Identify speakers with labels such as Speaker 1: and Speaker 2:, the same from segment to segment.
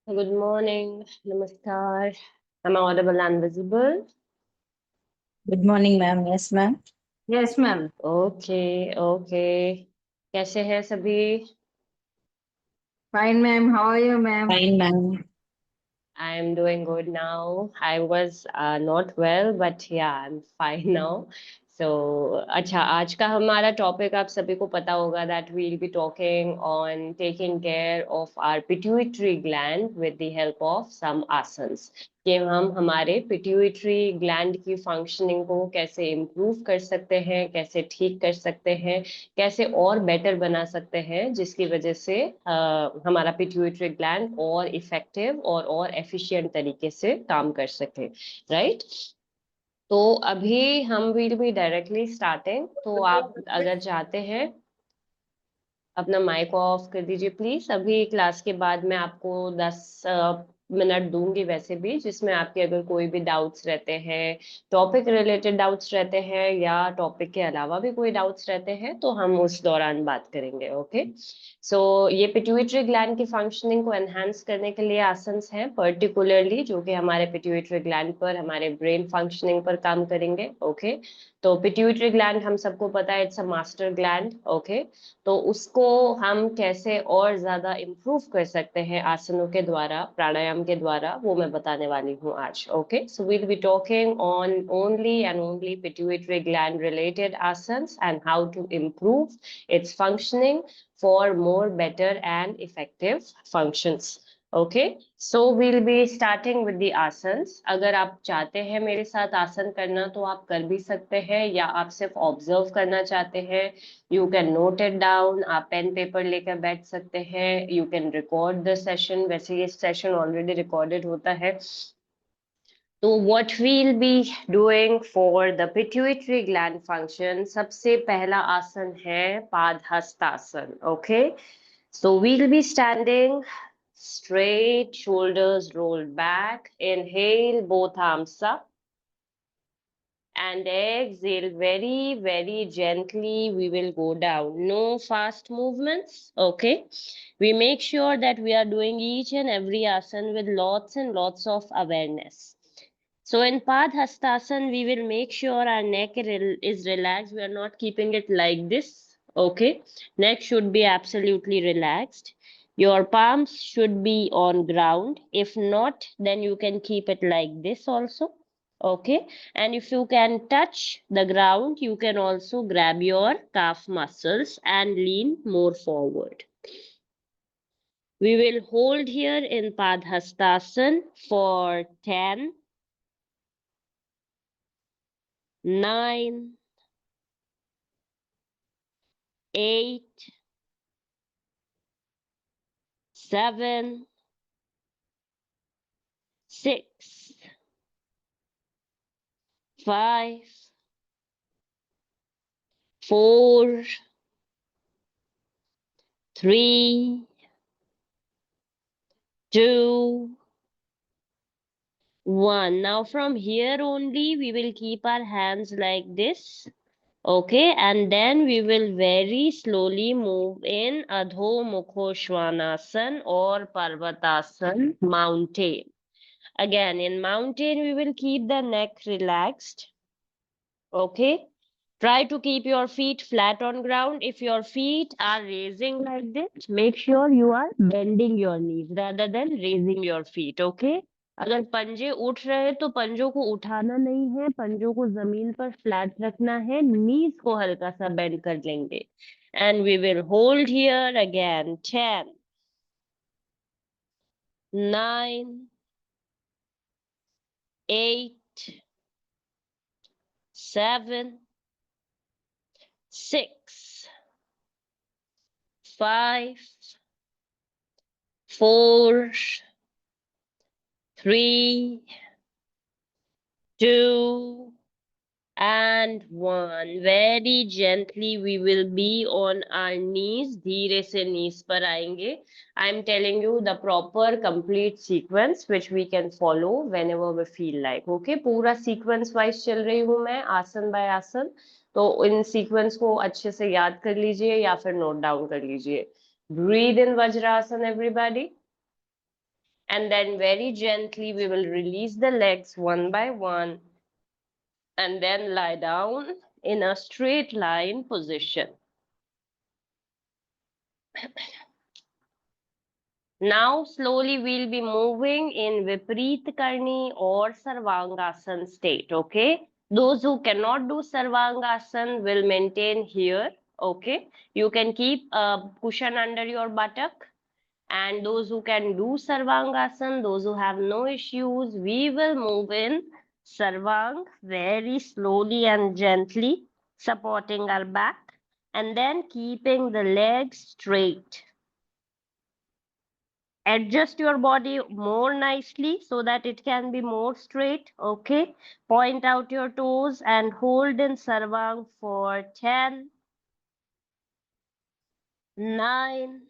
Speaker 1: Good morning. Namaskar. Am I audible and visible?
Speaker 2: Good morning ma'am. Yes ma'am.
Speaker 3: Yes ma'am.
Speaker 1: Okay okay. कैसे हैं सभी?
Speaker 3: Fine ma'am, how are you ma'am?
Speaker 2: Fine ma'am.
Speaker 1: I am doing good now. I was not well, but yeah, I'm fine now. So, अच्छा, आज का हमारा topic आप सभी को पता होगा that we'll be talking on taking care of our pituitary gland with the help of some asanas. कि हम हमारे पिट्यूटरी ग्लैंड की फंक्शनिंग को कैसे इम्प्रूव कर सकते हैं, कैसे ठीक कर सकते हैं, कैसे और बेटर बना सकते हैं, जिसकी वजह से हमारा पिट्यूटरी ग्लैंड और इफेक्टिव और एफिशिएंट तरीके से काम कर सके, राइट? तो अभी हम विल बी डायरेक्टली स्टार्टिंग। तो आप अगर चाहते हैं अपना माइक ऑफ कर दीजिए प्लीज। अभी क्लास के बाद मैं आपको 10 मिनट दूंगी वैसे भी, जिसमें आपके अगर कोई भी डाउट्स रहते हैं, टॉपिक रिलेटेड डाउट्स रहते हैं या टॉपिक के अलावा भी कोई डाउट्स रहते हैं, तो हम उस दौरान बात करेंगे। ओके। सो ये पिट्यूटरी ग्लैंड की फंक्शनिंग को एनहांस करने के लिए आसन्स हैं पर्टिकुलरली, जो कि हमारे पिट्यूटरी ग्लैंड पर, हमारे ब्रेन फंक्शनिंग पर काम करेंगे। ओके। तो पिट्यूटरी ग्लैंड हम सबको पता है, it's a master gland. Okay. तो उसको हम कैसे और ज्यादा इम्प्रूव कर सकते हैं आसनों के द्वारा, प्राणायाम के द्वारा, वो मैं बताने वाली हूँ आज। Okay. So we'll be talking on only and only pituitary gland related asanas and how to improve its functioning for more better and effective functions. Okay, so we'll be starting with the asanas. अगर आप चाहते हैं मेरे साथ आसन करना तो आप कर भी सकते हैं, या आप सिर्फ ऑब्जर्व करना चाहते हैं, you can note it down. आप पेन पेपर लेकर बैठ सकते हैं। You can record the session, वैसे ये सेशन ऑलरेडी रिकॉर्डेड होता है। तो what we'll be doing for the pituitary gland function, सबसे पहला आसन है padahastasana. Okay. So we'll be standing straight, shoulders rolled back. Inhale, both arms up. And exhale very, very gently. We will go down. No fast movements. Okay. We make sure that we are doing each and every asana with lots and lots of awareness. So in Padhastasana, we will make sure our neck is relaxed. We are not keeping it like this. Okay. Neck should be absolutely relaxed. Your palms should be on ground. If not, then you can keep it like this also. Okay. And if you can touch the ground, you can also grab your calf muscles and lean more forward. We will hold here in Padhastasana for 10, 9, 8, 7, 6, 5, 4, 3, 2, 1. Now from here only we will keep our hands like this. Okay, and then we will very slowly move in Adho Mukho Shvanasana or Parvatasana, mountain. Again, in mountain, we will keep the neck relaxed. Okay. Try to keep your feet flat on ground. If your feet are raising like this, make sure you are bending your knees rather than raising your feet. Okay. अगर पंजे उठ रहे तो पंजों को उठाना नहीं है, पंजों को जमीन पर फ्लैट रखना है, नीज को हल्का सा बेंड कर लेंगे। And we will hold here again 10, 9, 8, 7, 6, 5, 4, 3, 2, and 1. Very gently we will be on our knees. धीरे से knees पर आएंगे. I'm telling you the proper complete sequence which we can follow whenever we feel like. Okay, पूरा sequence wise चल रही हूँ मैं, आसन by आसन. तो इन sequence को अच्छे से याद कर लीजिए या फिर note down कर लीजिए. Breathe in Vajrasana everybody. And then very gently we will release the legs one by one and then lie down in a straight line position. Now slowly we'll be moving in Viparit Karni or Sarvangasana state, okay? Those who cannot do Sarvangasana will maintain here, okay? You can keep a cushion under your buttock. And those who can do Sarvangasana, those who have no issues, we will move in Sarvang very slowly and gently, supporting our back and then keeping the legs straight. Adjust your body more nicely so that it can be more straight, okay? Point out your toes and hold in Sarvang for 10, 9,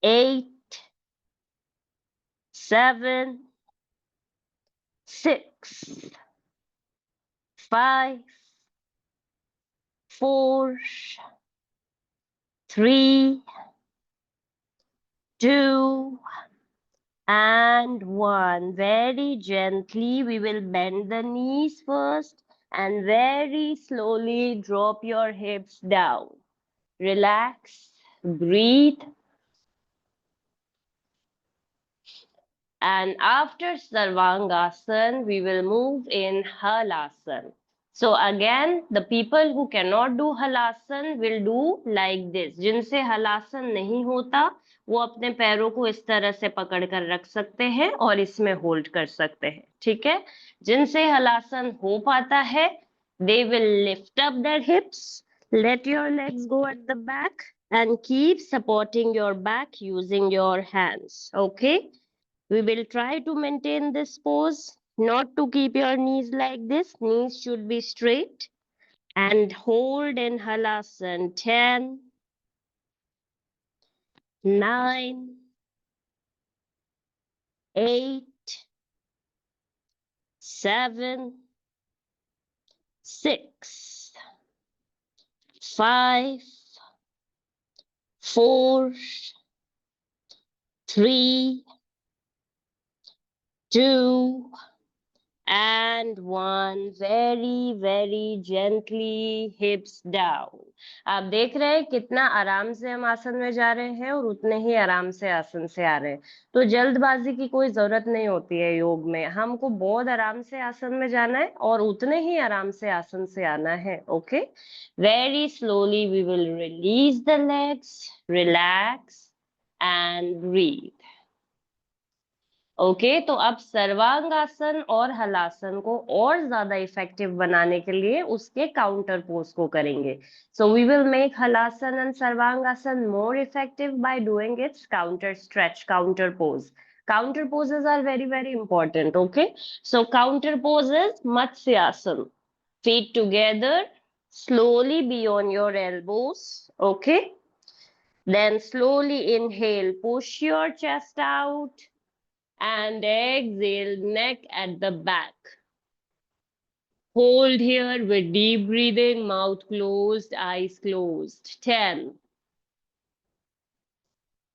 Speaker 1: 8, 7, 6, 5, 4, 3, 2, and 1. Very gently, we will bend the knees first and very slowly drop your hips down. Relax, breathe. And after Sarvangasana, we will move in Halasana. So again, the people who cannot do Halasana will do like this. जिनसे हलासन नहीं होता, वो अपने पैरों को इस तरह से पकड़ कर रख सकते हैं और इसमें होल्ड कर सकते हैं, ठीक है? जिनसे हलासन हो पाता है, they will lift up their hips, let your legs go at the back and keep supporting your back using your hands, okay? We will try to maintain this pose, not to keep your knees like this. Knees should be straight. And hold in Halasana 10, 9, 8, 7, 6, 5, 4, 3, 2, and 1. Very, very gently hips down. आप देख रहे हैं कितना आराम से हम आसन में जा रहे हैं और उतने ही आराम से आसन से आ रहे हैं। तो जल्दबाजी की कोई जरूरत नहीं होती है योग में। हमको बहुत आराम से आसन में जाना है और उतने ही आराम से आसन से आना है, okay? Very slowly we will release the legs, relax and breathe. Okay तो अब सर्वांगासन और हलासन को और ज्यादा इफेक्टिव बनाने के लिए उसके काउंटर पोज को करेंगे। So we will make halasana and sarvangasana more effective by doing its counter stretch, counter pose. Counter poses are very, very important. Okay. So counter pose is Matsyasana. Feet together, slowly beyond your elbows. Okay. Then slowly inhale, push your chest out. And exhale, neck at the back. Hold here with deep breathing, mouth closed, eyes closed. 10,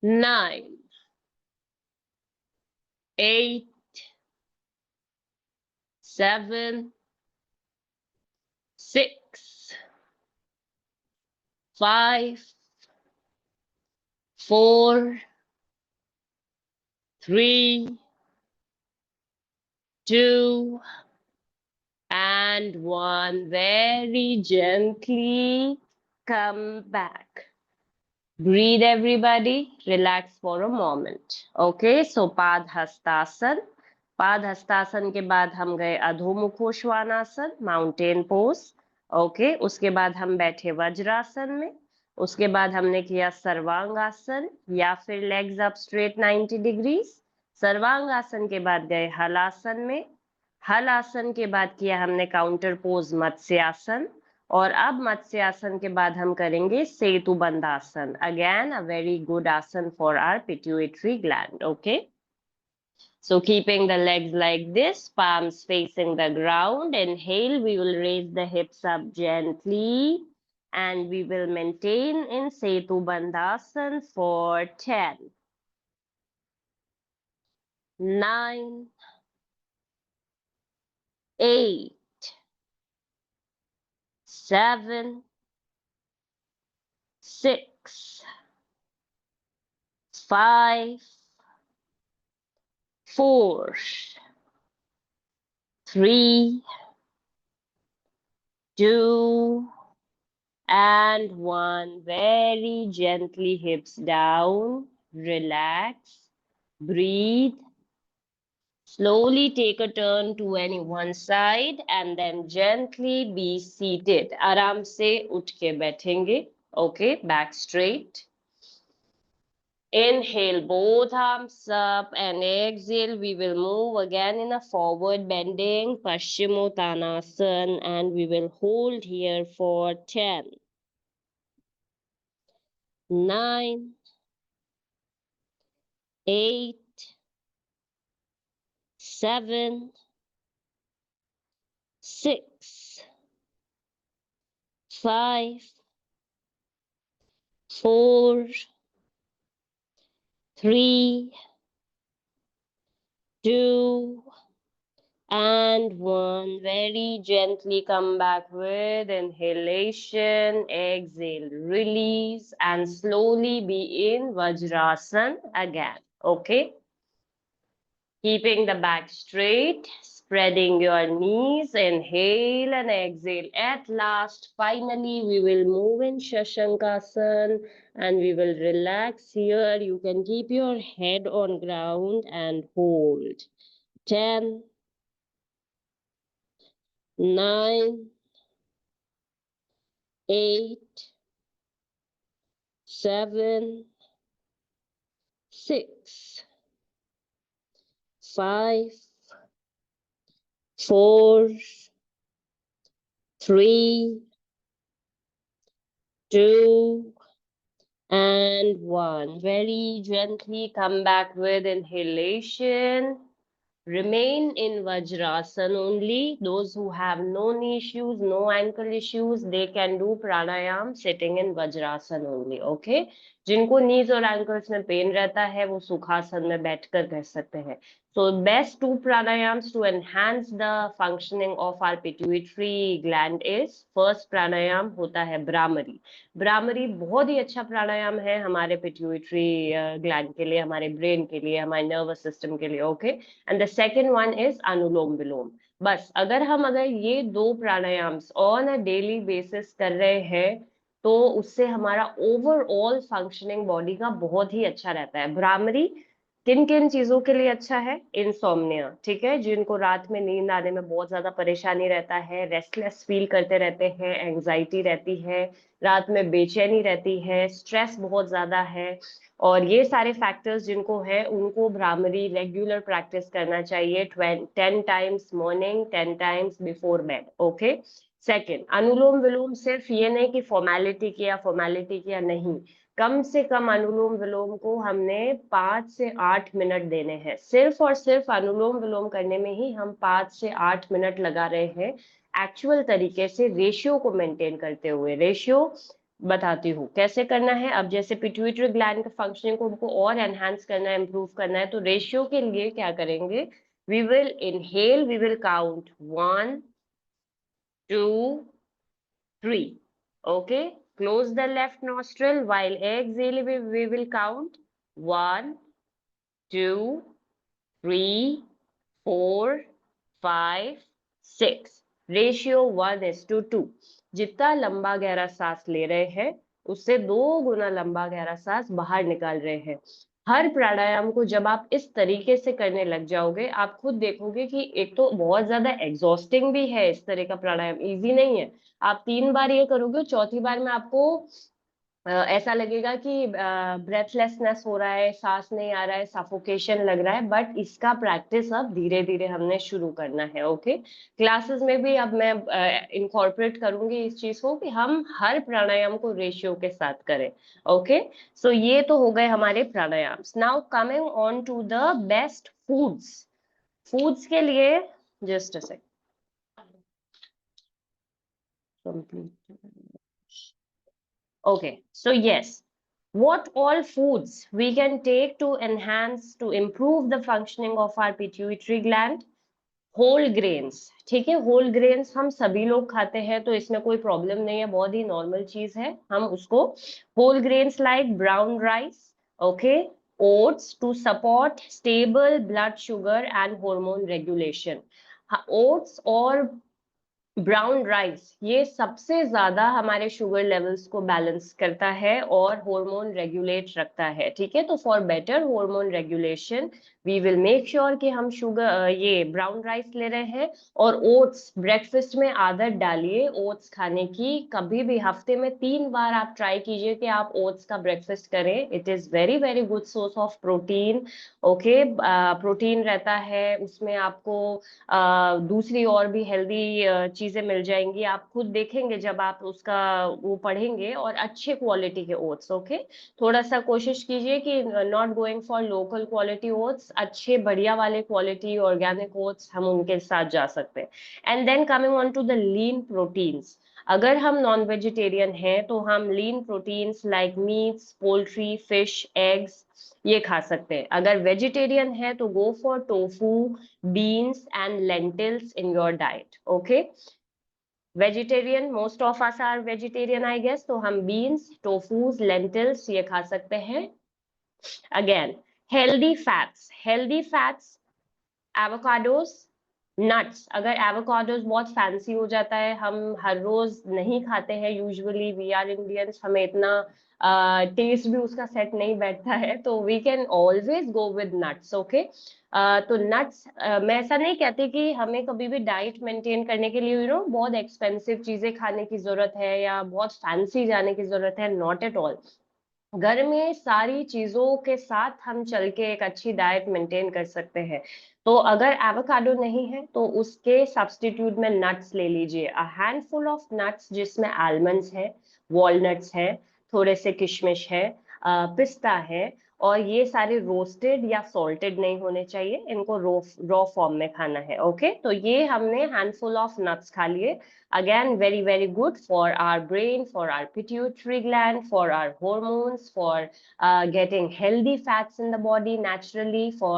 Speaker 1: 9, 8, 7, 6, 5, 4, 3, 2, and 1. Very gently come back. Breathe everybody, relax for a moment. Okay, so Padhastasana. Padahastasana के बाद हम गए अधोमुखो Shvanasana, mountain pose. Okay, उसके बाद हम बैठे वज्रासन में। उसके बाद हमने किया सर्वांगासन या फिर legs up straight 90 degrees. Sarvangasana के बाद गए हलासन में। हलासन के बाद किया हमने काउंटर पोज मत्स्यासन। और अब मत्स्यासन के बाद हम करेंगे सेतु बंधासन। Again a very good asana for our pituitary gland. Okay, so keeping the legs like this, palms facing the ground. Inhale, we will raise the hips up gently and we will maintain in Setu Bandhasan for 10, 9, 8, 7, 6, 5, 4, 3, 2, and 1. Very gently, hips down. Relax. Breathe. Slowly take a turn to any one side and then gently be seated. आराम से उठ के बैठेंगे. Okay, back straight. Inhale, both arms up, and exhale. We will move again in a forward bending Paschimottanasana, and we will hold here for 10, 9, 8, 7, 6, 5, 4, 3, 2, and 1. Very gently come back with inhalation, exhale, release, and slowly be in Vajrasana again. Okay? Keeping the back straight, spreading your knees, inhale and exhale. At last, finally, we will move in Shashankasana and we will relax here. You can keep your head on ground and hold. 10, 9, 8, 7, 6, 5, 4, 3, 2, and 1. Very gently come back with inhalation. Remain in Vajrasana only. Those who have no knee issues, no ankle issues, they can do pranayam sitting in Vajrasana only. Okay? जिनको knees और ankles में pain रहता है वो सुखासन में बैठकर कर सकते हैं. So best two pranayams to enhance the functioning of our pituitary gland is first pranayam होता है Brahmari. Brahmari बहुत ही अच्छा प्राणायाम है हमारे pituitary gland के लिए, हमारे brain के लिए, हमारे nervous system के लिए. Okay? And the second one is अनुलोम विलोम. बस अगर ये दो प्राणायाम्स ऑन अ डेली बेसिस कर रहे हैं तो उससे हमारा ओवरऑल फंक्शनिंग बॉडी का बहुत ही अच्छा रहता है. भ्रामरी किन किन चीजों के लिए अच्छा है? इंसोम्निया, ठीक है, जिनको रात में नींद आने में बहुत ज्यादा परेशानी रहता है, रेस्टलेस फील करते रहते हैं, एंजाइटी रहती है, रात में बेचैनी रहती है, स्ट्रेस बहुत ज्यादा है, और ये सारे फैक्टर्स जिनको है उनको भ्रामरी रेगुलर प्रैक्टिस करना चाहिए 10 times morning, 10 times before bed. Okay. Second, Anulom Vilom सिर्फ ये नहीं कि फॉर्मेलिटी किया नहीं, कम से कम अनुलोम विलोम को हमने 5 से 8 मिनट देने हैं. सिर्फ और सिर्फ अनुलोम विलोम करने में ही हम 5 से 8 मिनट लगा रहे हैं एक्चुअल तरीके से, रेशियो को मेंटेन करते हुए. रेशियो बताती हूँ कैसे करना है. अब जैसे पिट्यूटरी ग्लैंड के फंक्शनिंग को हमको और एनहांस करना है, इंप्रूव करना है, तो रेशियो के लिए क्या करेंगे? We will inhale, we will count 1, 2, 3. Okay, close the left nostril. While exhale, we will count 1, 2, 3, 4, 5, 6. Ratio 1:2. जितना लंबा गहरा सांस ले रहे हैं उससे 2 गुना लंबा गहरा सांस बाहर निकाल रहे हैं. हर प्राणायाम को जब आप इस तरीके से करने लग जाओगे आप खुद देखोगे कि एक तो बहुत ज्यादा एग्जॉस्टिंग भी है, इस तरह का प्राणायाम इजी नहीं है. आप 3 बार ये करोगे, चौथी बार में आपको ऐसा लगेगा कि ब्रेथलेसनेस हो रहा है, सांस नहीं आ रहा है, सफोकेशन लग रहा है. बट इसका प्रैक्टिस अब धीरे धीरे हमने शुरू करना है. ओके. क्लासेस में भी अब मैं इनकॉर्पोरेट करूंगी इस चीज को कि हम हर प्राणायाम को रेशियो के साथ करें. ओके. सो ये तो हो गए हमारे प्राणायाम्स. Now coming on to the best foods. Foods के लिए just a sec complete. Okay, so yes, what all foods we can take to enhance, to improve the functioning of our pituitary gland? Whole grains, ठीक है, whole grains हम सभी लोग खाते हैं, तो इसमें कोई प्रॉब्लम नहीं है, बहुत ही नॉर्मल चीज है। हम उसको whole grains like brown rice, okay, oats to support stable blood sugar and hormone regulation. Oats और ब्राउन राइस ये सबसे ज्यादा हमारे शुगर लेवल्स को बैलेंस करता है और हार्मोन रेगुलेट रखता है, ठीक है। तो for better hormone regulation we will make sure कि हम शुगर ये ब्राउन राइस ले रहे हैं। और ओट्स ब्रेकफास्ट में आदत डालिए ओट्स खाने की, कभी भी हफ्ते में 3 बार आप ट्राई कीजिए कि आप ओट्स का ब्रेकफास्ट करें। It is very very good source of protein, okay, protein रहता है उसमें, आपको दूसरी और भी हेल्दी चीजें मिल जाएंगी, आप खुद देखेंगे जब आप उसका वो पढ़ेंगे। और अच्छे क्वालिटी के ओट्स, ओके, थोड़ा सा कोशिश कीजिए कि not going for local quality oats, अच्छे बढ़िया वाले क्वालिटी ऑर्गेनिक ओट्स हम उनके साथ जा सकते हैं। And then coming on to the lean proteins, अगर हम नॉन वेजिटेरियन हैं तो हम lean proteins like meats, poultry, fish, eggs ये खा सकते हैं। अगर वेजिटेरियन है तो go for tofu, beans and lentils in your diet, okay? Vegetarian, most of us are vegetarian I guess, तो हम beans, tofu's, lentils ये खा सकते हैं। Again, healthy fats, avocados, nuts। अगर avocados बहुत फैंसी हो जाता है, हम हर रोज नहीं खाते हैं, यूजुअली वी आर इंडियंस, हमें इतना टेस्ट भी उसका सेट नहीं बैठता है, तो we can always go with nuts, okay. तो नट्स, मैं ऐसा नहीं कहती कि हमें कभी भी डाइट मेंटेन करने के लिए बहुत एक्सपेंसिव चीजें खाने की जरूरत है या बहुत फैंसी जाने की जरूरत है, नॉट एट ऑल। घर में सारी चीजों के साथ हम चल के एक अच्छी डाइट मेंटेन कर सकते हैं। तो अगर एवोकाडो नहीं है तो उसके सब्स्टिट्यूट में नट्स ले लीजिए, अ हैंडफुल ऑफ नट्स, जिसमें आलमंड्स है, वॉलनट्स है, थोड़े से किशमिश है, पिस्ता है। और ये सारे रोस्टेड या सॉल्टेड नहीं होने चाहिए, इनको रॉ फॉर्म में खाना है, ओके। तो ये हमने हैंडफुल ऑफ नट्स खा लिए। Again, very, very good for our brain, for our pituitary gland, for our hormones, for getting healthy fats in the body naturally, for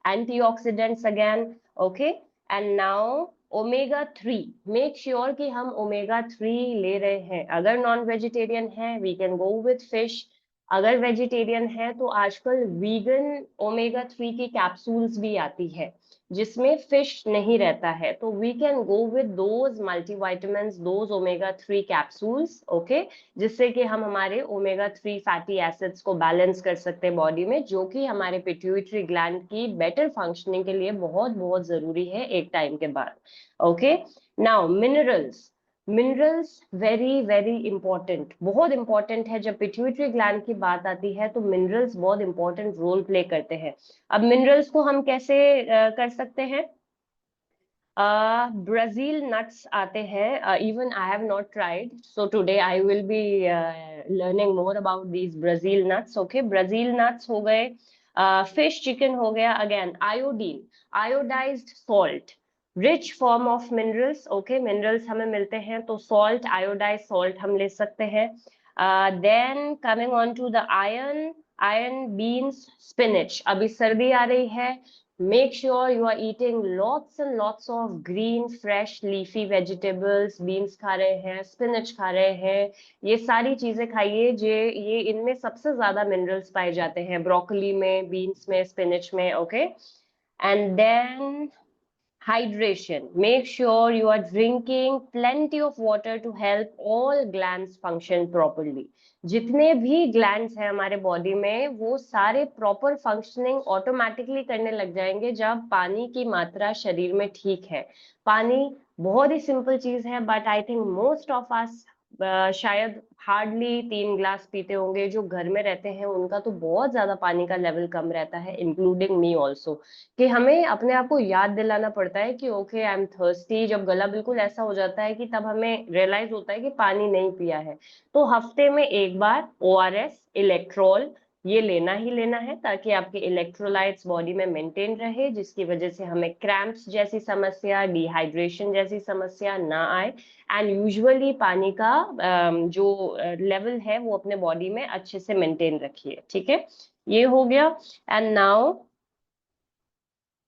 Speaker 1: antioxidants again, okay? And now omega 3, make sure कि हम omega 3 ले रहे हैं। अगर non vegetarian है we can go with fish, अगर vegetarian है तो आजकल वीगन omega 3 की कैप्सूल्स भी आती है जिसमें फिश नहीं रहता है, तो we can go with those multivitamins, those omega 3 capsules, okay, जिससे कि हम हमारे omega 3 फैटी एसिड्स को बैलेंस कर सकते हैं बॉडी में, जो कि हमारे पिट्यूटरी ग्लैंड की बेटर फंक्शनिंग के लिए बहुत बहुत जरूरी है एक टाइम के बाद, okay. Now minerals very very important, बहुत इंपॉर्टेंट है। जब पिट्यूटरी ग्लैंड की बात आती है तो मिनरल्स बहुत इंपॉर्टेंट रोल प्ले करते हैं। अब मिनरल्स को हम कैसे कर सकते हैं? ब्राजील नट्स आते हैं, even I have not tried, so today I will be learning more about these Brazil nuts, okay. Brazil nuts हो गए, फिश चिकन हो गया। Again iodine, iodised salt, rich form of minerals, okay, minerals हमें मिलते हैं तो salt, iodise salt हम ले सकते हैं। Then coming on to the iron, beans, spinach. अभी सर्दी आ रही है, make sure you are eating lots and lots of green fresh leafy vegetables, beans खा रहे हैं, spinach खा रहे हैं, ये सारी चीजें खाइए। ये इनमें सबसे ज्यादा मिनरल्स पाए जाते हैं, ब्रोकली में, बीन्स में, स्पिनच में, okay. And then hydration, make sure you are drinking plenty of water to help all glands function properly। जितने भी ग्लैंड्स हैं हमारे बॉडी में वो सारे प्रॉपर फंक्शनिंग ऑटोमेटिकली करने लग जाएंगे जब पानी की मात्रा शरीर में ठीक है। पानी बहुत ही सिंपल चीज है, but I think most of us शायद हार्डली 3 ग्लास पीते होंगे। जो घर में रहते हैं उनका तो बहुत ज्यादा पानी का लेवल कम रहता है, इंक्लूडिंग मी ऑल्सो, कि हमें अपने आप को याद दिलाना पड़ता है कि ओके आई एम थर्स्टी। जब गला बिल्कुल ऐसा हो जाता है कि तब हमें रियलाइज होता है कि पानी नहीं पिया है, तो हफ्ते में एक बार ORS, इलेक्ट्रॉल ये लेना ही लेना है ताकि आपके इलेक्ट्रोलाइट्स बॉडी में मेंटेन रहे, जिसकी वजह से हमें क्रैम्प्स जैसी समस्या, डिहाइड्रेशन जैसी समस्या ना आए। एंड यूजुअली पानी का जो लेवल है वो अपने बॉडी में अच्छे से मेंटेन रखिए, ठीक है। ये हो गया। एंड नाउ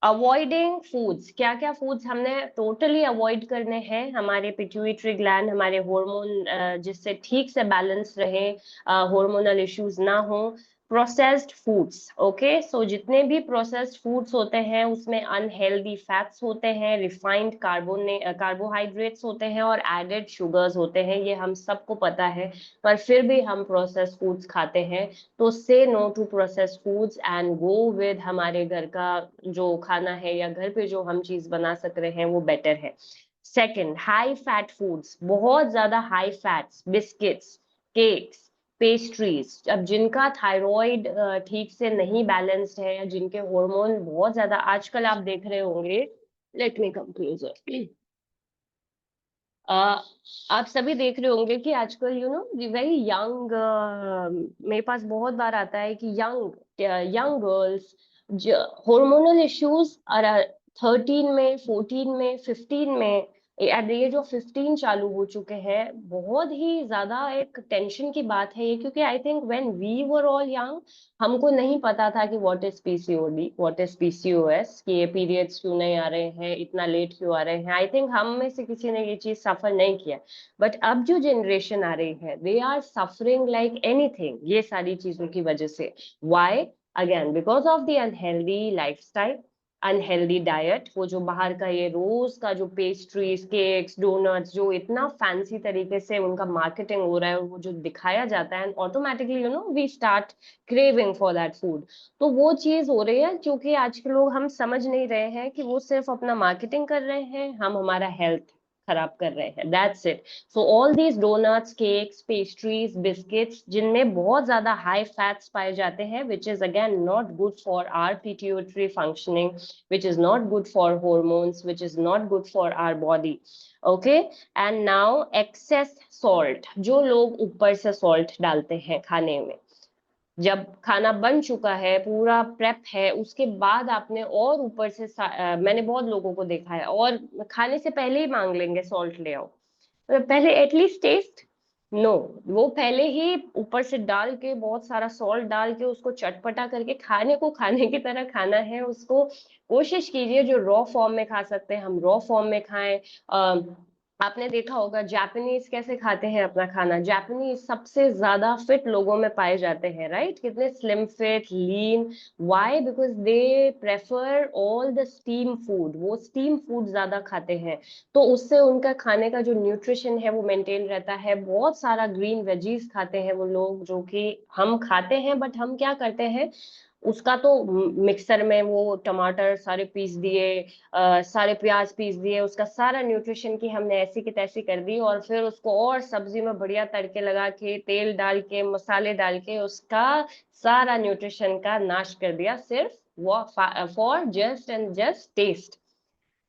Speaker 1: अवॉइडिंग फूड्स, क्या क्या फूड्स हमने टोटली अवॉइड करने हैं, हमारे पिट्यूटरी ग्लैंड, हमारे हार्मोन जिससे ठीक से बैलेंस रहे, हार्मोनल इश्यूज ना हो। प्रोसेस्ड फूड्स, ओके, सो जितने भी प्रोसेस्ड फूड्स होते हैं उसमें अनहेल्दी फैट्स होते हैं, रिफाइंड कार्बोहाइड्रेट्स होते हैं और एडेड शुगर्स होते हैं, ये हम सबको पता है। पर फिर भी हम प्रोसेस्ड फूड्स खाते हैं। तो say no to processed foods and go with हमारे घर का जो खाना है या घर पे जो हम चीज बना सक रहे हैं वो बेटर है। सेकंड, हाई फैट फूड्स, बहुत ज्यादा high fats, biscuits, cakes, pastries. अब जिनका थायराइड ठीक से नहीं बैलेंस्ड है या जिनके हार्मोन बहुत ज्यादा, आजकल आप देख रहे होंगे, लेट मी कम क्लोजर, आप सभी देख रहे होंगे कि आजकल वेरी यंग, मेरे पास बहुत बार आता है कि young young girls hormonal issues 13 में, 14 में, 15 में, एट द एज ऑफ 15 चालू हो चुके हैं। बहुत ही ज्यादा एक टेंशन की बात है ये, क्योंकि I think when we were all young हमको नहीं पता था कि what is PCOD, what is PCOS, कि ये पीरियड्स क्यों नहीं आ रहे हैं, इतना लेट क्यों आ रहे हैं। आई थिंक हम में से किसी ने ये चीज सफर नहीं किया। बट अब जो जनरेशन आ रही है they are suffering like anything, ये सारी चीजों की वजह से। Why? Again because of the unhealthy lifestyle, unhealthy diet. वो जो बाहर का ये रोज का जो पेस्ट्रीज, केक्स, डोनट्स, जो इतना फैंसी तरीके से उनका मार्केटिंग हो रहा है, वो जो दिखाया जाता है, automatically we start craving for that food. तो वो चीज हो रही है, क्योंकि आज के लोग हम समझ नहीं रहे हैं कि वो सिर्फ अपना मार्केटिंग कर रहे हैं, हम हमारा हेल्थ खराब कर रहे हैं, that's it. So all these donuts, cakes, pastries, biscuits जिनमें बहुत ज्यादा हाई फैट्स पाए जाते हैं, which is again not good for our pituitary functioning, which is not good for hormones, which is not good for our body. Okay, and now excess salt, जो लोग ऊपर से salt डालते हैं खाने में, जब खाना बन चुका है, पूरा प्रेप है, उसके बाद आपने और ऊपर से मैंने बहुत लोगों को देखा है, और खाने से पहले ही मांग लेंगे सॉल्ट ले आओ, पहले एटलीस्ट टेस्ट। नो, वो पहले ही ऊपर से डाल के, बहुत सारा सॉल्ट डाल के उसको चटपटा करके खाने को खाने की तरह खाना है उसको। कोशिश कीजिए जो रॉ फॉर्म में खा सकते हैं हम रॉ फॉर्म में खाएं। आपने देखा होगा जापानीज कैसे खाते हैं अपना खाना, जापानीज सबसे ज्यादा फिट लोगों में पाए जाते हैं, राइट? कितने slim fit, lean. Why? Because they prefer all the steam food, वो स्टीम फूड ज्यादा खाते हैं। तो उससे उनका खाने का जो न्यूट्रिशन है वो मेंटेन रहता है। बहुत सारा ग्रीन वेजीज खाते हैं वो लोग, जो कि हम खाते हैं, बट हम क्या करते हैं, उसका तो मिक्सर में वो टमाटर सारे पीस दिए, सारे प्याज पीस दिए, उसका सारा न्यूट्रिशन की हमने ऐसी की तैसी कर दी, और फिर उसको और सब्जी में बढ़िया तड़के लगा के, तेल डाल के, मसाले डाल के उसका सारा न्यूट्रिशन का नाश कर दिया, सिर्फ वो for just and just taste.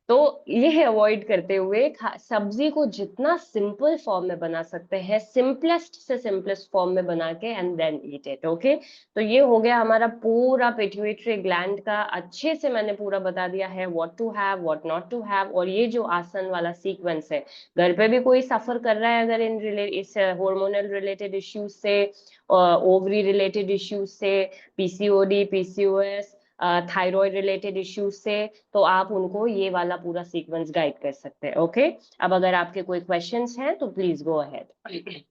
Speaker 1: तो ये अवॉइड करते हुए सब्जी को जितना सिंपल फॉर्म में बना सकते हैं, सिंपलेस्ट से सिंपलेस्ट फॉर्म में बना के, and then eat it. Okay, तो ये हो गया हमारा पूरा पिट्यूटरी ग्लैंड का, अच्छे से मैंने पूरा बता दिया है what to have, what not to have. और ये जो आसन वाला सीक्वेंस है, घर पे भी कोई सफर कर रहा है अगर इस हार्मोनल रिलेटेड इश्यूज से, ओवरी रिलेटेड इश्यूज से, PCOD, PCOS, thyroid related issues से, तो आप उनको ये वाला पूरा सीक्वेंस गाइड कर सकते हैं। ओके, अब अगर आपके कोई क्वेश्चंस हैं तो प्लीज गो अहेड।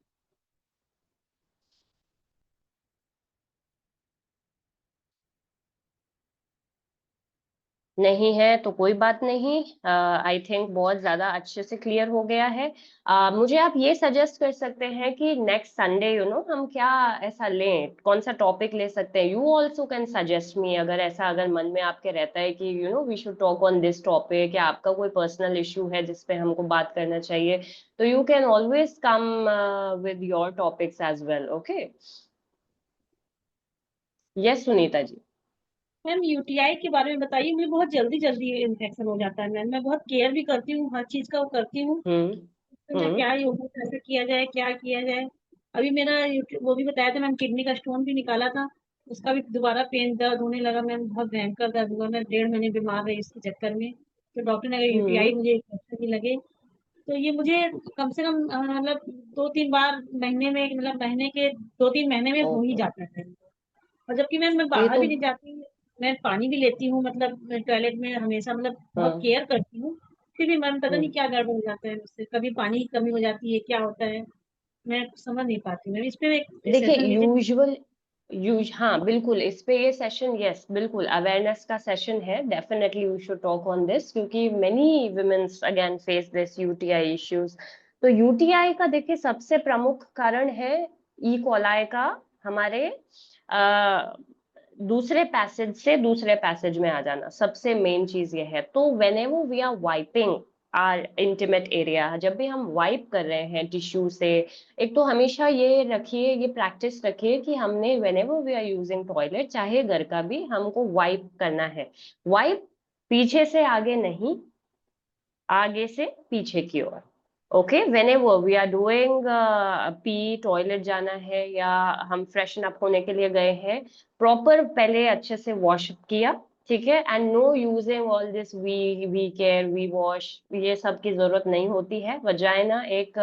Speaker 1: नहीं है तो कोई बात नहीं, आई थिंक बहुत ज्यादा अच्छे से क्लियर हो गया है। मुझे आप ये सजेस्ट कर सकते हैं कि नेक्स्ट संडे हम क्या ऐसा लें, कौन सा टॉपिक ले सकते हैं? You also can suggest me, अगर ऐसा अगर मन में आपके रहता है कि we should talk on this topic, या आपका कोई पर्सनल इश्यू है जिसपे हमको बात करना चाहिए, तो you can always come with your topics as well. Okay, yes Sunita ji.
Speaker 4: Ma'am UTI के बारे में बताइए, मुझे बहुत जल्दी जल्दी इन्फेक्शन हो जाता है मैम, मैं बहुत केयर भी करती हूँ, हर चीज का वो करती हूँ, तो मैं क्या योगा कैसे किया जाए, क्या किया जाए? अभी मेरा वो भी बताया था मैम, किडनी का स्टोन भी निकाला था, उसका भी दोबारा पेन दर्द होने लगा मैम, बहुत भयंकर दर्द हुआ। मैं 1.5 महीने बीमार रही इसके चक्कर में। तो डॉक्टर ने कहा यूटीआई मुझे इंफेक्शन ही लगे। तो ये मुझे कम से कम मतलब 2-3 बार महीने में, मतलब महीने के 2-3 महीने में हो ही
Speaker 1: ओहो,
Speaker 4: जाता है। और जबकि मैं
Speaker 1: ये
Speaker 4: बाहर
Speaker 1: तो
Speaker 4: भी नहीं जाती, मैं पानी भी लेती हूँ, मतलब मैं टॉयलेट में हमेशा मतलब बहुत
Speaker 1: हाँ।
Speaker 4: केयर करती हूँ। फिर भी मन पता नहीं
Speaker 1: हम्म
Speaker 4: क्या गड़बड़ हो जाता है मुझसे, कभी पानी की कमी हो जाती है, क्या होता है मैं समझ नहीं पाती। मैं इस पे एक
Speaker 1: देखिए
Speaker 4: सेशन लीजिए।
Speaker 1: हाँ बिल्कुल, इस पे ये सेशन, यस बिल्कुल अवेयरनेस का सेशन है, definitely we should talk on this, क्योंकि many womens again face this UTI issues. तो यूटीआई का देखिए सबसे प्रमुख कारण है ई कोलाई का हमारे आ, दूसरे पैसेज से दूसरे पैसेज में आ जाना, सबसे मेन चीज ये है। तो whenever we are wiping our intimate area, जब भी हम वाइप कर रहे हैं टिश्यू से, एक तो हमेशा ये रखिए, ये प्रैक्टिस रखिए कि हमने whenever we are using toilet, चाहे घर का भी, हमको वाइप करना है। वाइप पीछे से आगे नहीं, आगे से पीछे की ओर। Okay, whenever we are doing pee, toilet जाना है या हम फ्रेशन अप होने के लिए गए हैं, प्रॉपर पहले अच्छे से वॉश किया, ठीक है। And no using all this we care we wash, ये सब की जरूरत नहीं होती है। वजाइना एक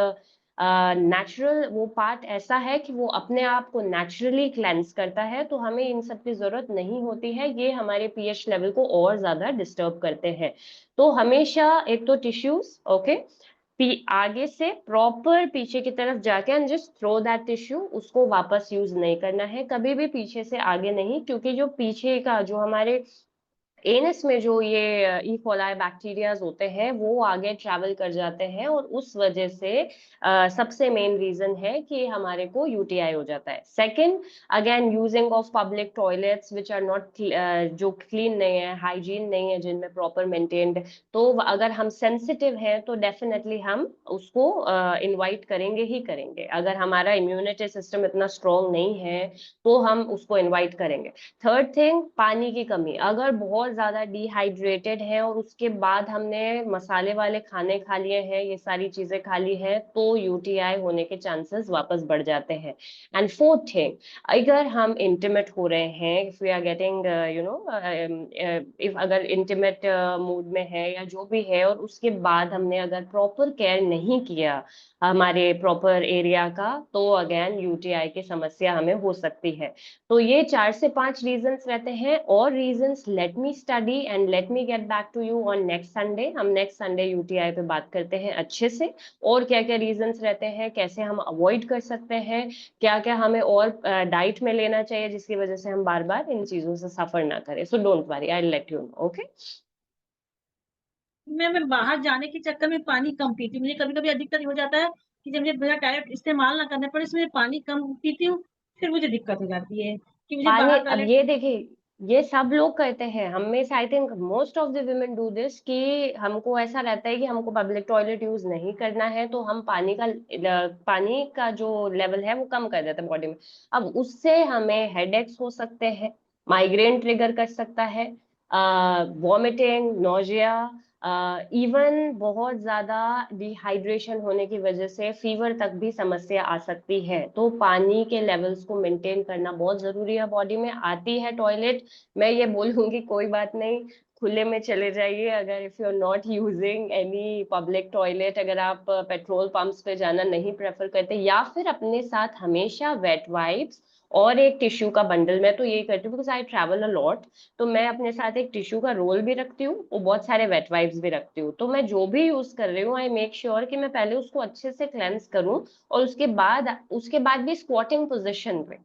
Speaker 1: नेचुरल वो पार्ट ऐसा है कि वो अपने आप को नेचुरली क्लेंस करता है, तो हमें इन सब की जरूरत नहीं होती है। ये हमारे पीएच लेवल को और ज्यादा डिस्टर्ब करते हैं। तो हमेशा एक तो टिश्यूज, ओके, आगे से प्रॉपर पीछे की तरफ जाके and just throw that tissue, उसको वापस यूज नहीं करना है कभी भी, पीछे से आगे नहीं, क्योंकि जो पीछे का जो हमारे एनस में जो ये ई कोलाई बैक्टीरियाज होते हैं वो आगे ट्रैवल कर जाते हैं, और उस वजह से सबसे मेन रीजन है कि हमारे को यूटीआई हो जाता है। Second, again using of public toilets which are not, जो क्लीन नहीं है, हाइजीन नहीं है, जिनमें प्रॉपर मेंटेन्ड, तो अगर हम सेंसिटिव हैं तो डेफिनेटली हम उसको इनवाइट करेंगे ही करेंगे। अगर हमारा इम्यूनिटी सिस्टम इतना स्ट्रांग नहीं है तो हम उसको इनवाइट करेंगे। थर्ड थिंग, पानी की कमी, अगर बहुत ज्यादा डिहाइड्रेटेड है और उसके बाद हमने मसाले वाले खाने खा लिए हैं, ये सारी चीजें खा ली हैं, तो यूटीआई होने के चांसेस वापस बढ़ जाते हैं। एंड फोर्थ थिंग, अगर हम इंटीमेट हो रहे हैं, if we are getting you know, if अगर इंटीमेट मूड में है या जो भी है, और उसके बाद हमने अगर प्रॉपर केयर नहीं किया हमारे प्रॉपर एरिया का, तो अगेन यूटीआई की समस्या हमें हो सकती है। तो ये 4 से 5 रीजंस रहते हैं, और reasons let me study and let me get back to you on next Sunday. हम नेक्स्ट संडे यूटीआई पे बात करते हैं अच्छे से, और क्या क्या रीजंस रहते हैं, कैसे हम अवॉइड कर सकते हैं, क्या क्या हमें और डाइट में लेना चाहिए जिसकी वजह से हम बार बार इन चीजों से सफर ना करें। So don't worry, I let you know, okay.
Speaker 4: मैं बाहर जाने के चक्कर में पानी कम पीती हूँ। मुझे कभी-कभी अधिकतर ये हो जाता है कि जब मुझे मेरा टॉयलेट इस्तेमाल ना करना पड़े, इसमें पानी कम पीती हूँ, फिर मुझे दिक्कत हो जाती है कि मुझे
Speaker 1: पानी,
Speaker 4: बाहर
Speaker 1: अब
Speaker 4: टॉयलेट।
Speaker 1: ये देखिए, ये सब लोग करते हैं, हम में से I think most of the women do this, कि हमको ऐसा रहता है कि हमको पब्लिक टॉयलेट यूज नहीं करना है, तो हम पानी का जो लेवल है वो कम कर देते हैं बॉडी में। अब उससे हमें हेडेक्स हो सकते हैं, माइग्रेन ट्रिगर कर सकता है, वॉमिटिंग, नोजिया, इवन बहुत ज्यादा डिहाइड्रेशन होने की वजह से फीवर तक भी समस्या आ सकती है। तो पानी के लेवल्स को मेंटेन करना बहुत जरूरी है बॉडी में। आती है टॉयलेट, मैं ये बोलूंगी कोई बात नहीं, खुले में चले जाइए। अगर if you are not using any public toilet, अगर आप पेट्रोल पंप्स पे जाना नहीं प्रेफर करते, या फिर अपने साथ हमेशा वेट वाइप्स और एक टिश्यू का बंडल, मैं तो यही करती हूँ because I travel a lot, तो मैं अपने साथ एक टिश्यू का रोल भी रखती हूँ और बहुत सारे वेट वाइप्स भी रखती हूँ। तो मैं जो भी यूज कर रही हूँ, आई मेक श्योर कि मैं पहले उसको अच्छे से क्लेंस करूँ, और उसके बाद भी स्क्वाटिंग पोजिशन पे,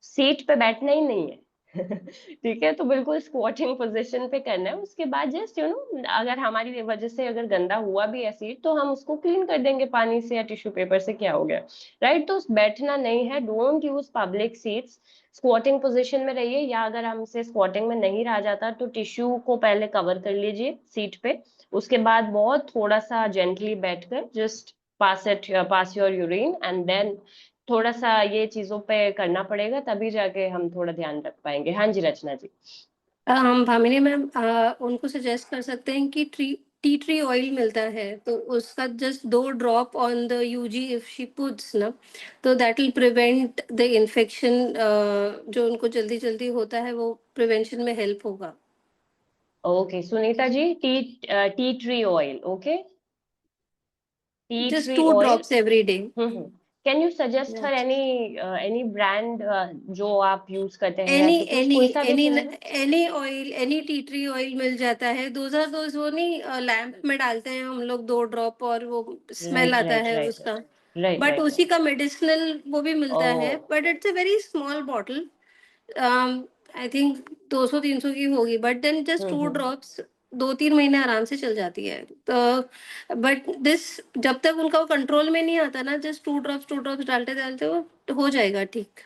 Speaker 1: सीट पे बैठना ही नहीं है। ठीक है, तो बिल्कुल स्क्वाटिंग पोजीशन पे करना है। उसके बाद जस्ट यू नो, अगर हमारी वजह से अगर गंदा हुआ भी है सीट, तो हम उसको क्लीन कर देंगे पानी से या टिश्यू पेपर से, क्या हो गया, राइट। तो बैठना नहीं है, don't use public seats, squatting position में रहिए, या अगर हमसे स्क्वाटिंग में नहीं रहा जाता तो टिश्यू को पहले कवर कर लीजिए सीट पे, उसके बाद बहुत थोड़ा सा जेंटली बैठकर just pass your urine, and then थोड़ा सा ये चीजों पे करना पड़ेगा, तभी जाके हम थोड़ा ध्यान रख पाएंगे। हाँ जी, रचना जी।
Speaker 5: हम भामिनी मैम उनको सजेस्ट कर सकते हैं कि टी ट्री ऑयल मिलता है, तो उसका just 2 drop on the UG if she puts ना, तो that will prevent the infection, जो उनको जल्दी जल्दी होता है वो प्रिवेंशन में हेल्प होगा।
Speaker 1: Okay Sunita ji, tea tree oil, okay, tea
Speaker 5: just
Speaker 1: tree
Speaker 5: 2
Speaker 1: oil.
Speaker 5: Drops every day.
Speaker 1: Can you suggest her any brand जो आप यूज करते हैं,
Speaker 5: एनी
Speaker 1: ऐसे कुछ
Speaker 5: एनी
Speaker 1: कोई सा भी
Speaker 5: एनी
Speaker 1: चलेगा?
Speaker 5: Any oil, any tea tree oil मिल जाता है। दोज आर दोज, वो नहीं लैंप में डालते हैं हम लोग 2 ड्रॉप और वो स्मेल
Speaker 1: राइट
Speaker 5: आता
Speaker 1: राइट
Speaker 5: है
Speaker 1: राइट
Speaker 5: उसका,
Speaker 1: राइट
Speaker 5: बट
Speaker 1: राइट
Speaker 5: उसी का मेडिसिनल वो भी मिलता है,
Speaker 1: oh
Speaker 5: but it's a very small bottle. I think 200-300 की होगी, but then just 2
Speaker 1: hmm.
Speaker 5: Drops 2-3 महीने आराम से चल जाती है। तो बट दिस, जब तक उनका वो कंट्रोल में नहीं आता ना, जस्ट 2 ड्रॉप्स डालते डालते वो हो जाएगा ठीक।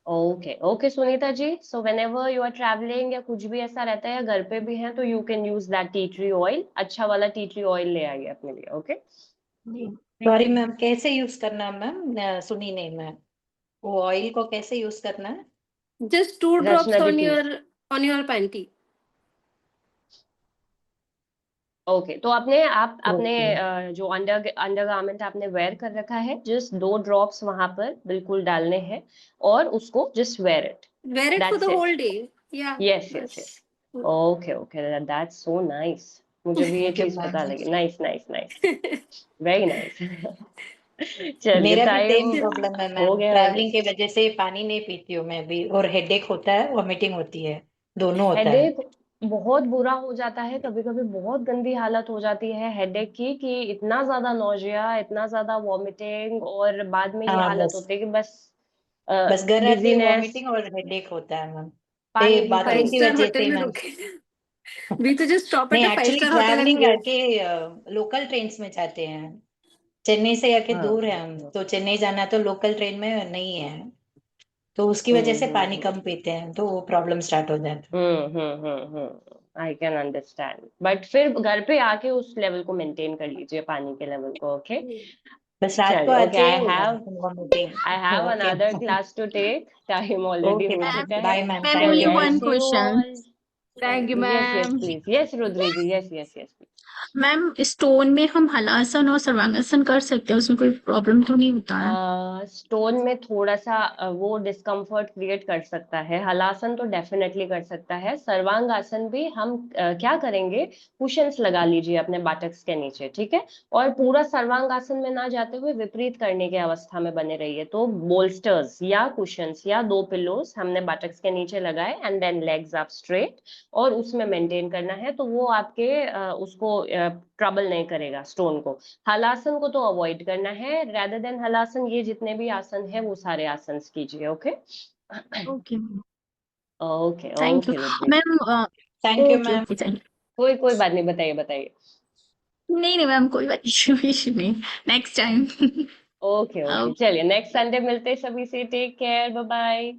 Speaker 1: Okay okay Sunita ji, so whenever you are travelling या कुछ भी ऐसा रहता है या घर पे भी है, तो you can use that T tree oil, अच्छा वाला टी ट्री ऑयल ले आइए अपने लिए, ओके।
Speaker 4: जी
Speaker 2: सॉरी मैम, कैसे यूज करना है मैम? सुनी नहीं मैं, वो ऑयल को कैसे यूज करना है?
Speaker 5: जस्ट 2
Speaker 1: रचना
Speaker 5: ड्रॉप्स
Speaker 1: जी please.
Speaker 5: On your panty.
Speaker 1: Okay तो आपने
Speaker 2: ओके।
Speaker 1: जो अंडरगारमेंट आपने वेयर कर रखा है, जस्ट 2 ड्रॉप्स वहां पर बिल्कुल डालने हैं और उसको just wear it,
Speaker 5: Wear it for
Speaker 1: that's
Speaker 5: the
Speaker 1: it.
Speaker 5: whole day. Yeah,
Speaker 1: yes yes
Speaker 5: बस।
Speaker 1: Yes. Okay okay, that's so nice, मुझे भी ये
Speaker 2: ओके
Speaker 1: चीज
Speaker 2: मैम।
Speaker 1: पता लगी। Nice nice nice, very nice. चलिए
Speaker 2: मेरा भी सेम
Speaker 1: टाइम
Speaker 2: प्रॉब्लम है
Speaker 1: हो
Speaker 2: मैम,
Speaker 1: गया है।
Speaker 2: ट्रैवलिंग की वजह से पानी नहीं पीती हूँ मैं भी, और हेडेक होता है, वॉमिटिंग होती है, दोनों होता है।
Speaker 1: हेडेक बहुत बुरा हो जाता है, कभी कभी बहुत गंदी हालत हो जाती है हेडेक की, कि इतना ज्यादा नौजिया, इतना ज्यादा वॉमिटिंग, और बाद में ये
Speaker 2: हाँ
Speaker 1: हालत
Speaker 2: बस,
Speaker 1: होती है कि बस
Speaker 2: बस घर आते ही
Speaker 1: डिजीनेस।
Speaker 2: वॉमिटिंग और हेडेक होता है मैम।
Speaker 1: पानी
Speaker 2: ये
Speaker 1: पीते
Speaker 5: 5
Speaker 2: बाथरूम की
Speaker 1: रहिए।
Speaker 5: स्टार
Speaker 2: वजह से
Speaker 5: होटल में
Speaker 2: मैम।
Speaker 5: रुके। We तो just stop
Speaker 2: नहीं,
Speaker 5: at a 5
Speaker 2: actually
Speaker 5: star hotel and
Speaker 2: travelling
Speaker 5: go.
Speaker 2: आके लोकल ट्रेन में जाते हैं। चेन्नई से आके
Speaker 1: हाँ
Speaker 2: दूर है हम, तो चेन्नई जाना तो लोकल ट्रेन में नहीं है, तो उसकी वजह से पानी
Speaker 1: हम्म।
Speaker 2: कम पीते हैं, तो वो प्रॉब्लम स्टार्ट हो जाता है।
Speaker 1: आई कैन अंडरस्टैंड, बट फिर घर पे आके उस लेवल को मेंटेन कर लीजिए, पानी के लेवल को, ओके।
Speaker 2: बस रात को
Speaker 1: चलिए ओके,
Speaker 2: आते
Speaker 1: आई
Speaker 2: हैं
Speaker 1: have
Speaker 2: vomiting. Okay.
Speaker 1: Another class to take, time already
Speaker 2: okay
Speaker 1: हो
Speaker 2: मैम,
Speaker 1: चुका है।
Speaker 2: Bye ma'am,
Speaker 3: ma'am
Speaker 2: thank
Speaker 3: only
Speaker 2: you
Speaker 1: चलिए, I
Speaker 2: ma'am.
Speaker 3: one
Speaker 1: see you
Speaker 3: question.
Speaker 1: All.
Speaker 3: Thank you,
Speaker 1: yes yes
Speaker 3: ma'am.
Speaker 1: Please, yes Rudri ji, yes yes yes please.
Speaker 6: Ma'am stone में हम हलासन और सर्वांगासन कर सकते हैं, उसमें कोई प्रॉब्लम तो नहीं होता है?
Speaker 1: स्टोन में थोड़ा सा वो डिस्कम्फर्ट क्रिएट कर सकता है, हलासन तो डेफिनेटली कर सकता है। सर्वांगासन भी हम क्या करेंगे, कुशंस लगा लीजिए अपने बाटक्स के नीचे, ठीक है। और पूरा सर्वांगासन में ना जाते हुए विपरीत करने की अवस्था में बने रहिए, तो बोल्स्टर्स या कुशंस या 2 पिलोस हमने बाटक्स के नीचे लगाए, and then legs up straight, और उसमें मेंटेन करना है, तो वो आपके उसको ट्रबल नहीं करेगा स्टोन को। हलासन को तो अवॉइड करना है, रेदर देन हलासन ये जितने भी आसन है वो सारे आसन कीजिए, okay.
Speaker 6: Okay,
Speaker 1: okay
Speaker 6: thank you
Speaker 1: okay Rudri,
Speaker 6: ma'am.
Speaker 2: Thank you
Speaker 6: okay
Speaker 2: ma'am.
Speaker 6: Okay, thank
Speaker 1: कोई बात नहीं, बताइए बताइए।
Speaker 6: नहीं नहीं मैम, कोई बात, इशू नहीं, नेक्स्ट टाइम।
Speaker 1: ओके ओके, चलिए नेक्स्ट संडे मिलते हैं सभी से, टेक केयर, बाय बाय।